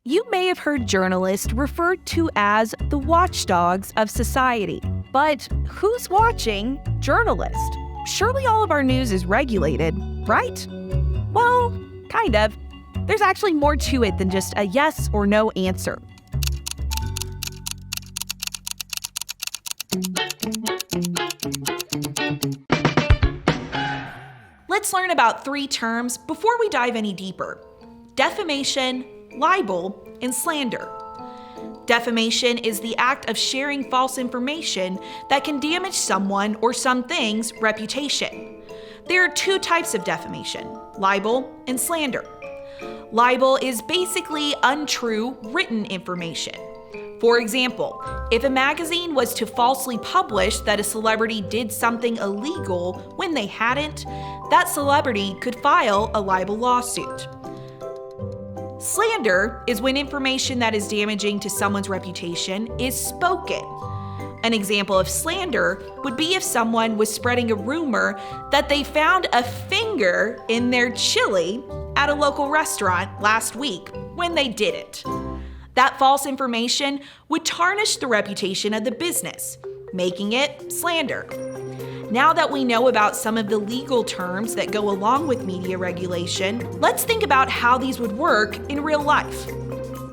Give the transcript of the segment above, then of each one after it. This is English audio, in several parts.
You may have heard journalists referred to as the watchdogs of society. But who's watching journalists? Surely all of our news is regulated, right? Well, kind of. There's actually more to it than just a yes or no answer. Let's learn about 3 terms before we dive any deeper: defamation, libel, and slander. Defamation is the act of sharing false information that can damage someone or something's reputation. There are 2 types of defamation: libel and slander. Libel is basically untrue written information. For example, if a magazine was to falsely publish that a celebrity did something illegal when they hadn't, that celebrity could file a libel lawsuit. Slander is when information that is damaging to someone's reputation is spoken. An example of slander would be if someone was spreading a rumor that they found a finger in their chili at a local restaurant last week when they didn't. That false information would tarnish the reputation of the business, making it slander. Now that we know about some of the legal terms that go along with media regulation, let's think about how these would work in real life.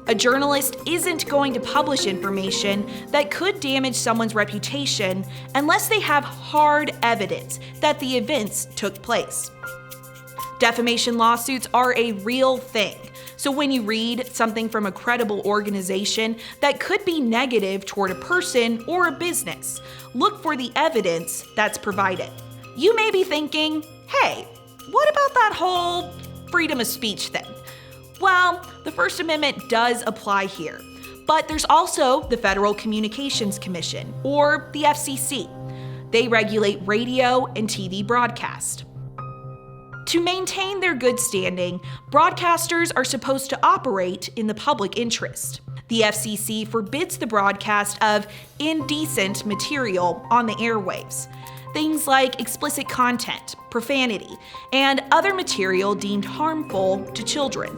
A journalist isn't going to publish information that could damage someone's reputation unless they have hard evidence that the events took place. Defamation lawsuits are a real thing. So when you read something from a credible organization that could be negative toward a person or a business, look for the evidence that's provided. You may be thinking, hey, what about that whole freedom of speech thing? Well, the First Amendment does apply here, but there's also the Federal Communications Commission, or the FCC. They regulate radio and TV broadcast. To maintain their good standing, broadcasters are supposed to operate in the public interest. The FCC forbids the broadcast of indecent material on the airwaves. Things like explicit content, profanity, and other material deemed harmful to children.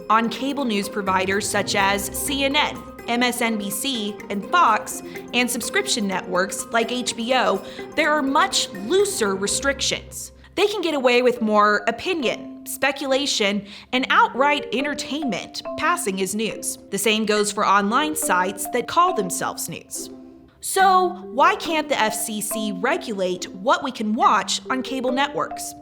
On cable news providers such as CNN, MSNBC, and Fox, and subscription networks like HBO, there are much looser restrictions. They can get away with more opinion, speculation, and outright entertainment passing as news. The same goes for online sites that call themselves news. So, why can't the FCC regulate what we can watch on cable networks?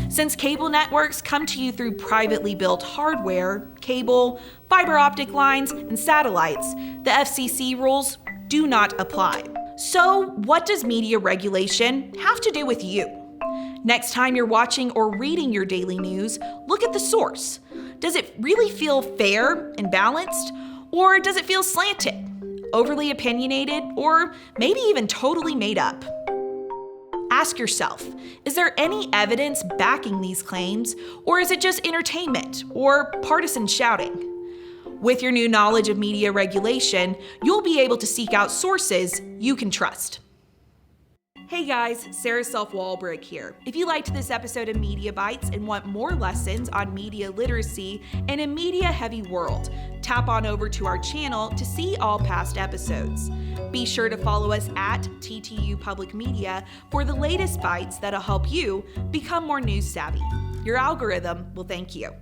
Since cable networks come to you through privately built hardware, cable, fiber optic lines, and satellites, the FCC rules do not apply. So, what does media regulation have to do with you? Next time you're watching or reading your daily news, look at the source. Does it really feel fair and balanced? Or does it feel slanted, overly opinionated, or maybe even totally made up? Ask yourself, is there any evidence backing these claims, or is it just entertainment or partisan shouting? With your new knowledge of media regulation, you'll be able to seek out sources you can trust. Hey guys, Sarah Self-Walbrick here. If you liked this episode of Media Bytes and want more lessons on media literacy in a media-heavy world, tap on over to our channel to see all past episodes. Be sure to follow us at TTU Public Media for the latest bites that'll help you become more news savvy. Your algorithm will thank you.